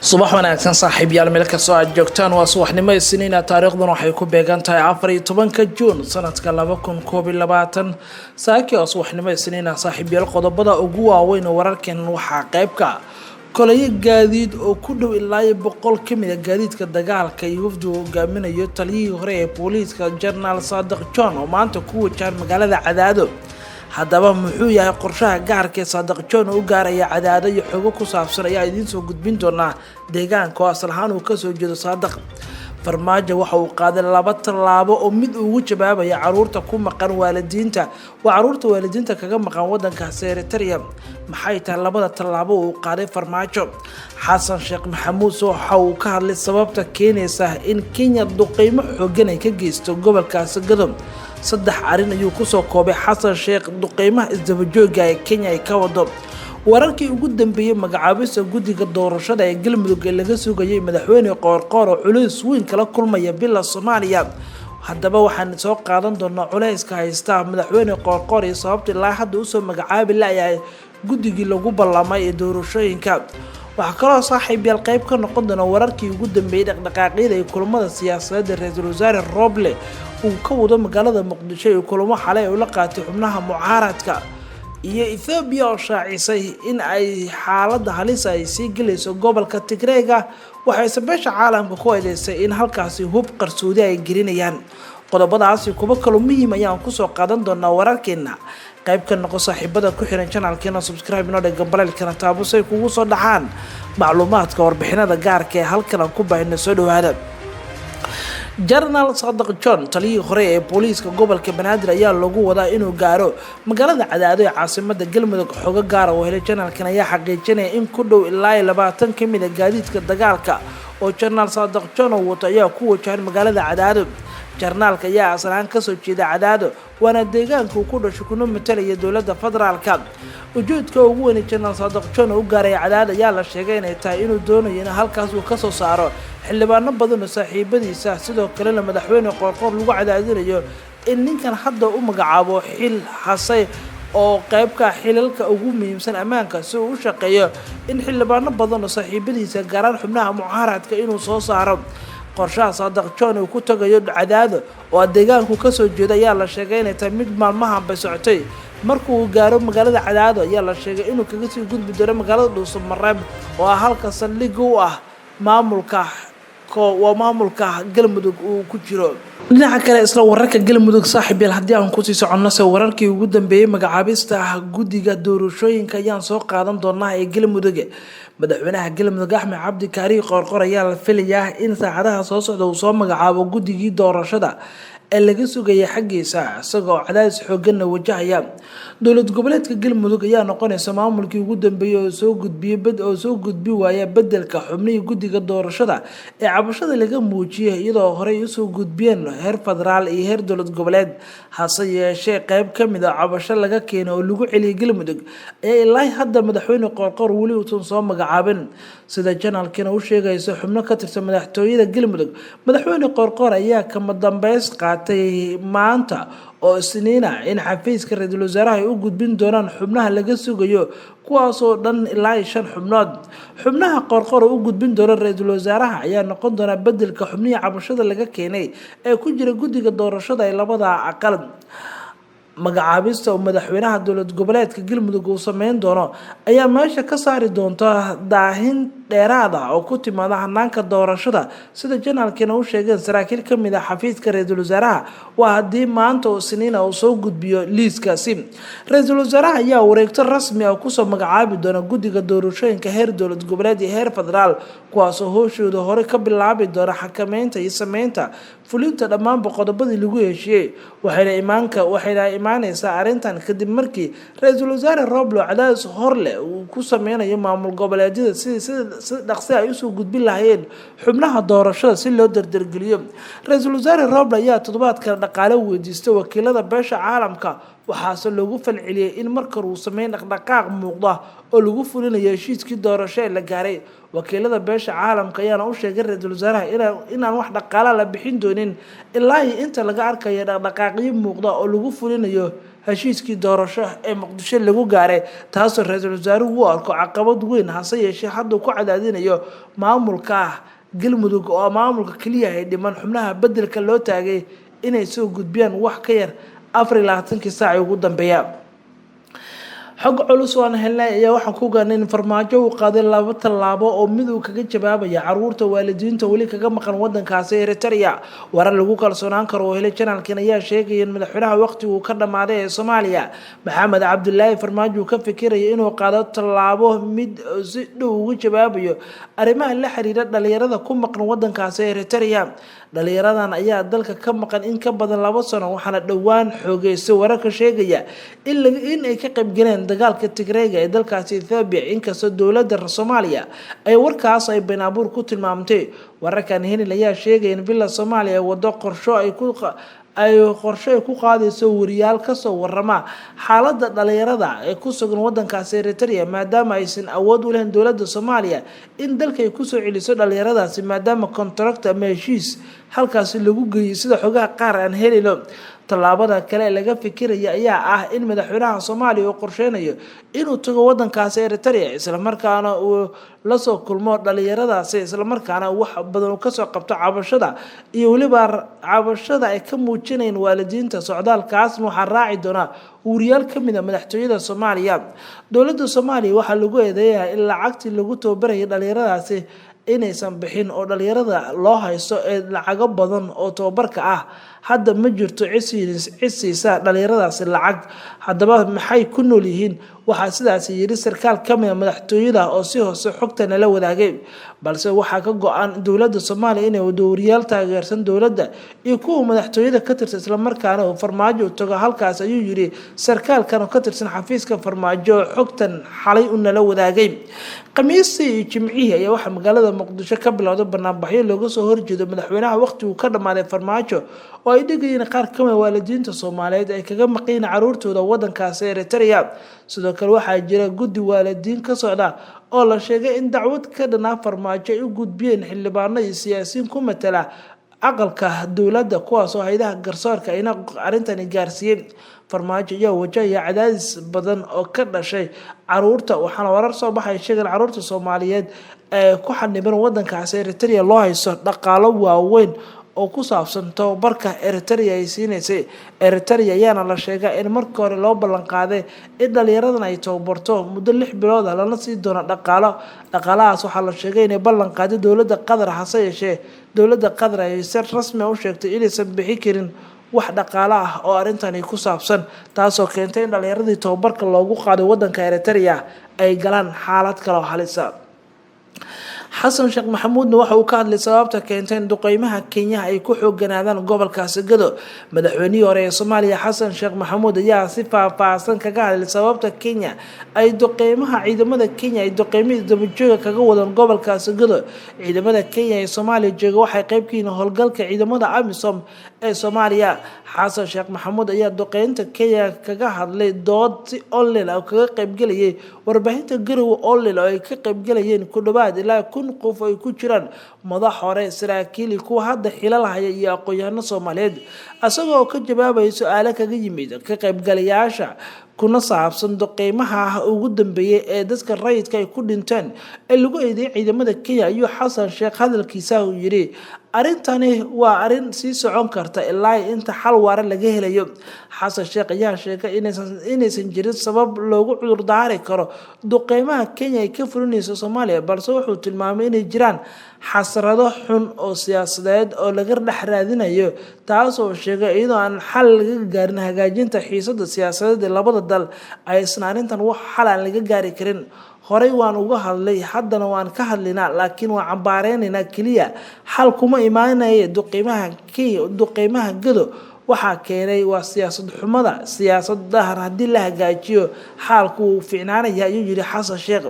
subax wanaagsan saaxiibayaal meel kastoo aad joogtaan waa subaxnimo isniina taariikhduna waxay ku beegan tahay 14 Juun sanadka 2021 saaki oo subaxnimo isniina saaxiibayaal qodobada ugu waaweyn wararkan waxaa qayb ka kolay gaadiid oo ku dhow ilaa 100 kamid ah gaadiidka dagaalka iyo wafdu hogaaminayo taliyihii hore ee booliiska General Sadiq John oo maanta ku wajahan magaalada Cadaado haddaba muxuu yahay qorshaha gaarka ee Sadiq John oo gaaraya Cadaado iyo xogo ku saabsan ayaa idin soo gudbin doona deegaanka oo asal ahaan uu ka soo jeedo Sadiq farmaajo waxa uu qaaday laba tallaabo oo mid ugu jawaabaya caruurta ku maqan waalidiinta caruurta waalidiinta kaga maqan wadanka Eritrea maxay tahay labada tallaabo uu qaaday farmaajo xasan sheekh maxamuud waxa uu ka hadlay sababta keenaysa in Kenya duqeymo xooggan ay ka geysto gobolkaas Gadow saddex arin ayuu ku soo koobay xasan sheekh duqeymaha isdaba joogga ee Kenya ay ka wado wararkii ugu dambeeyay magacaabista guddiga doorashada ee galmudug ee laga sugayay madaxweyne qoorqoor oo culays weyn kala kulmaya bila Soomaaliya haddaba waxaan soo qaadan doonaa culayska haysta madaxweyne qoorqoor iyo sababta ilaa hadda uu soo magacaabi laayay guddigii lagu ballamay ee doorashooyinka waxa kale saaxiibayaal qayb ka noqon doona wararkii ugu dambeeyay dhaqdhaqaaqyada ee kulamada siyaasadeed ee ra'iisul wasaare Roble uu ka wado magaalada Muqdisho ee kulamo xalay oo la qaatay xubnaha mucaaradka iyo Ethiopia oo shaacisay in ay xaaladda halis ay sii galayso gobolka Tigreega waxay sabeesha caalamka ku eedeysay in halkaasi hub qarsoodi ay gelinayaan qodobadaas kuba kale muhiim ayaan ku soo qaadan doonaa wararkeena qayb ka noqo saaxiibada ku xiran channelkeena subscribe inoo dhig balaalkana taabo say kugu soo dhaxaan macluumaadka warbixinada gaarka ee halkan aan ku baahino soo dhawaada General Sadiq John taliyihii hore ee booliiska gobolka Banaadir ayaa lagu wadaa inuu gaaro magaalada Cadaado ee caasimadda Galmudug xogo gaar ah oo helay channelkan ayaa xaqiijinaya in ku dhow ilaa 20 kamid ah gaadiidka dagaalka oo General Sadiq John wato ayaa ku wajahan magaalada Cadaado jarnaalka ayaa aslaan ka soo jeeda Cadaado waana deegaanka ku dhashay kuna matalaya dowladda federaalka ujeedka ugu weyn ee General Sadiq John oo gaaray Cadaado ayaa la sheegay inay tahay inuu doonayo in halkaas uu ka soo saaro xildhibaano badan oo saaxiibadiisa sidoo kale madaxweyne qoorqoor lagu cadaadinayo in ninkan hadda u magacaabo xil hasay oo qayb ka xilalka ugu muhiimsan amaanka si uu u shaqeeyo in xildhibaano badan oo saaxiibadiisa gaaraan xubnaha mucaaradka inuu soo saaro qorshaha Sadiq John uu ku tagayo Cadaado oo deegaanku ka soo jeeda ayaa la sheegay inay tahay mid maalmahan bay socotay markuu gaaro magaalada Cadaado ayaa la sheegay inuu kaga sii gudbi doono magaalada Dhuusamareeb oo halka saldhig u ah maamulka galmudug uu ku jiro dhinaca kale isla wararka galmudug saaxiibayaal haddii aan ku sii soconno wararkii ugu dambeeyay magacaabista guddiga doorashooyinka ayaan soo qaadan doonaa ee galmudug madaxweynaha galmudug Axmed Cabdi Kaari Qoorqoor ayaa la filayaa in saacadaha soo socda uu soo magacaabo guddigii doorashada ee laga sugayay xaqiisa isagoo cadaadis xooggan wajahaya dowlad goboleedka galmudug ayaa noqonaysa maamulkii ugu dambeeyay oo soo gudbi waaya bedelka xubnihii guddiga doorashada ee cabashada laga muujiyay iyadoo horey u soo gudbiyeen heer federaal iyo heer dowlad goboleed hase yeeshee qayb kamid ah cabasho laga keenay oo lagu celiyay galmudug ayaa ilaa hadda madaxweyne qoorqoor wali uu soo magacaabin sida channelkan uu sheegayso xubno ka tirsan madaxtooyada galmudug madaxweyne qoorqoor ayaa kama dambeys qaatay maanta oo isniina in xafiiska ra'iisul wasaaraha ay u gudbin doonaan xubnaha laga sugayo kuwaas oo dhan ilaa 5 xubnood xubnaha qoorqoor u gudbin doona ra'iisul wasaaraha ayaa noqon doona bedelka xubnihii cabashada laga keenay ee ku jira guddiga doorashada ee labada aqal magacaabista oo madaxweynaha dowlad goboleedka galmudug uu sameyn doono ayaa meesha ka saari doonta daahin dheeraad ah oo ku timaada hanaanka doorashada sida channelkan uu sheegay saraakiil kamid ah xafiiska ra'iisul wasaaraha waa hadii maanta oo Isniina uu soo gudbiyo liiskaasi ra'iisul wasaaraha ayaa wareegto rasmi ah ku soo magacaabi doona guddiga doorashooyinka heer dowlad goboleed iyo heer federaal kuwaas oo howshooda hore ka bilaabi doona xakameynta iyo sameynta fulinta dhammaan qodobadii lagu heshiiyay waxayna imaanaysaa arintan kadib markii ra'iisul wasaare Roble cadaadis horle uu ku sameynayo maamul goboleedyada si dhaqsi ay u soo gudbin lahaayeen xubnaha doorashada si loo dardargeliyo ra'iisul wasaare Roble ayaa toddobaadkan dhaqaale weydiistay wakiilada beesha caalamka waxaase lagu falceliyay in marka uu sameyn dhaqdhaqaaq muuqda oo lagu fulinayo heshiiskii doorasho ee la gaaray wakiilada beesha caalamka ayaana u sheegay ra'iisul wasaaraha inaan wax dhaqaale la bixin doonin ilaa inta laga arkayo dhaqdhaqaaqyo muuqda oo lagu fulinayo heshiiskii doorasho ee muqdisho lagu gaaray taasoo ra-iisul wasaaruhu u arko caqabad weyn hase yeeshee hadda ku cadaadinayo maamulka galmudug oo maamulka kaliya ay dhiman xubnaha bedelka loo taagay inay soo gudbiyaan wax ka yar 24 saac ugu dambeeya xog culus oo aan helnay ayaa waxaan ku ogaanay in farmaajo uu qaaday 2 tallaabo oo mid uu kaga jawaabaya caruurta waalidiinta wali kaga maqan wadankaasi Eritrea warar lagu kalsoonaan karo oo helay channelkan ayaa sheegay in madaxweynaha waqtigu uu ka dhamaaday ee Soomaaliya Maxamed Cabdullaahi Farmaajo ka fikiraya inuu qaado tallaabo mid si dhow uga jawaabayo arrimaha la xiriira dhalinyarada ku maqan wadankaasi Eritrea dhalinyaradan ayaa dalka ka maqan in ka badan 2 sano waxaana dhawaan xoogeysay wararka sheegaya in ay ka qayb galeen dagaalka Tigreega ee dalkaasi Ethiopia inkastoo dowladda Soomaaliya ay warkaas ay been abuur ku tilmaamtay wararkan helin ayaa sheegay in villa Soomaaliya wado qorsho ay ku qaadayso wariyaal ka soo warama xaaladda dhalinyarada ee ku sugan wadankaasi Eritrea maadaama aysan awood u lahayn dowladda Soomaaliya in dalka ay ku soo celiso dhalinyaradaasi maadaama contract ama heshiis halkaasi lagu geeyay sida xogaha qaar aan helino tallaabada kale laga fikiraya ayaa ah in madaxweynaha Soomaaliya uu qorsheynayo inuu tago wadankaasi Eritrea isla markaana uu la soo kulmo dhalinyaradaasi isla markaana wax badan uu ka soo qabto cabashada iyo waliba cabashada ay ka muujinayeen waalidiinta socdaalkaas waxa raaci doona wariyaal kamid ah madaxtooyada Soomaaliya dowladda Soomaaliya waxa lagu eedeeyaa in lacagtii lagu tababarayay dhalinyaradaasi inaysan bixin oo dhalinyarada loo haysto ee lacago badan oo tababarka ah hadda ma jirto cisiisa dhalinyaradaasi lacag haddaba maxay ku nool yihiin waxa sidaas yiri sarkaal kamid ah madaxtooyada oo si hoose xogta la wadaagay balse waxa ka go'an dowladda Soomaaliya inay wariyaal taageersan dowladda iyo kuwa madaxtooyada ka tirsan isla markaana Farmaajo tago halkaas ayuu yiri sarkaalkan oo ka tirsan xafiiska Farmaajo xogtan xalay u nala wadaagay Khamiistii Jimcihii ayaa waxa magaalada Muqdisho ka bilowday barnaamijyo looga soo horjeedo madaxweynaha waqtigu ka dhamaaday Farmaajo oo ay dhigayeen qaar ka mid ah waalidiinta Soomaaliyeed ay kaga maqeen caruurtooda wadankaasi Eritrea sidoo kale waxaa jira guddi waalidiin ka socda oo la sheegay in dacwad ka dhanaa Farmaajo ay u gudbiyeen xildhibaano iyo siyaasiyiin ku matala aqalka dowladda kuwaas oo hay'adaha garsoorka ayna arintani gaarsiiyeen Farmaajo ayaa wajahaya cadaadis badan oo ka dhashay caruurta waxaana warar soo baxay sheegay caruurta Soomaaliyeed ee ku xaniban wadankaasi Eritrea loo haysto dhaqaalo waaweyn oo ku saabsan tababarka Eritrea ay siineysay Eritrea ayaana la sheegay in markii hore loo ballan qaaday in dhalinyaradan ay tababarto muddo 6 bilood lana sii doono dhaqaalahaas waxaa la sheegay in ballan qaaday dowladda Qatar hase yeeshee dowladda Qatar ay si rasmi ah u sheegtay inaysan bixin karin wax dhaqaale ah oo arintani ku saabsan taasoo keentay in dhalinyaradii tababarka loogu qaaday wadanka Eritrea ay galaan xaalad kale oo halis ah Xasan Sheekh Maxamuud waxa uu ka hadlay sababta keentay in duqeymaha Kenya ay ku xooganaadaan gobolkaasi Gado madaxweynihii hore ee Soomaaliya Xasan Sheekh Maxamuud ayaa si faahfaahsan kaga hadlay sababta Kenya ay duqeymaha ciidamada Kenya ay duqeymada dabajooga kaga wadaan gobolkaasi Gado ciidamada Kenya ee Soomaaliya jooga waxay qayb ka yihiin howlgalka ciidamada AMISOM ee Soomaaliya Xasan Sheekh Maxamuud ayaa duqeynta Kenya kaga hadlay dood si online ah kaga qayb galayay warbaahinta Garowe online oo ay ka qayb galayeen ku dhawaad ilaa qof ay ku jiraan madax hore saraakiil kuwa hadda xilal haya iyo aqoon-yahano Soomaaliyeed asagoo ka jawaabay su'aalo kaga yimid ka qaybgalayaasha kuna saabsan duqeymaha ugu dambeeyay ee dadka rayidka ay ku dhinteen ee lagu eedeeyay ciidamada Kenya ayuu Xasan Sheekh hadalkiisa u yiri arintani waa arin sii socon karta ilaa inta xal waara laga helayo Xasan Sheekh ayaa sheegay inaysan jirin sabab loogu cudur daari karo duqeymaha Kenya ay ka fulinayso Soomaaliya balse wuxuu tilmaamay inay jiraan xasrado xun oo siyaasadeed oo laga dhex raadinayo taasoo sheegay iyadoo aan xal laga gaarin hagaajinta xiisadda siyaasadeed ee labada dal ay isnaanintan wax xal aan laga gaari karin horey waan uga hadlay haddana waan ka hadlinaa laakiin waan cambaareynaa kaliya xal kuma imaanaya duqeymaha Gado waxa keenay waa siyaasad xumada siyaasadaha hadii la hagaajiyo xaalku uu fiicnaanaya ayuu yiri Xasan Sheekh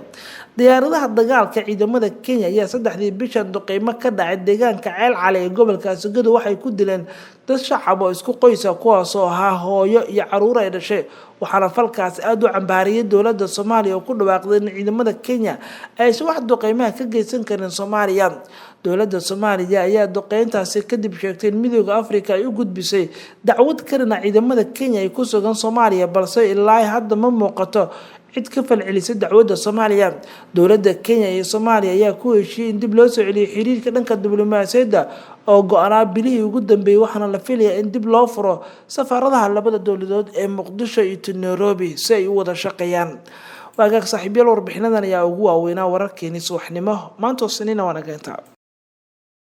diyaaradaha dagaalka ciidamada Kenya ayaa saddexdii bishan duqeymo ka dhacay deegaanka Ceel Cali ee gobolka Sogadu waxay ku dileen dad shacab oo isku qoysa kuwaas oo ahaa hooyo iyo caruur ay dhashay waxaana falkaas aad u cambaariyay dowladda Soomaaliya oo ku dhawaaqday in ciidamada Kenya ay wax duqeymaha ka geysan karin Soomaaliya dowladda Soomaaliya ayaa duqeyntaasi kadib sheegtay in Midowga Afrika ay u gudbisay dacwad karina ciidamada Kenya ay ku sugan Soomaaliya balse ilaa hadda ma muuqato cid ka falcelisay dacwadda Soomaaliya dowladda Kenya iyo Soomaaliya ayaa ku heshiiyay in dib loo soo celiyo xiriirka dhanka diblomaasiyadda oo go'aana bilihii ugu dambeeyay waxaana la filayaa in dib loo furo safaaradaha labada dowladood ee Muqdisho iyo Nairobi si ay u wada shaqeeyaan waagaag saaxiibayaal warbixinadan ayaa ugu waaweynaa wararkeena subaxnimo maanta oo Siniina wanaaganta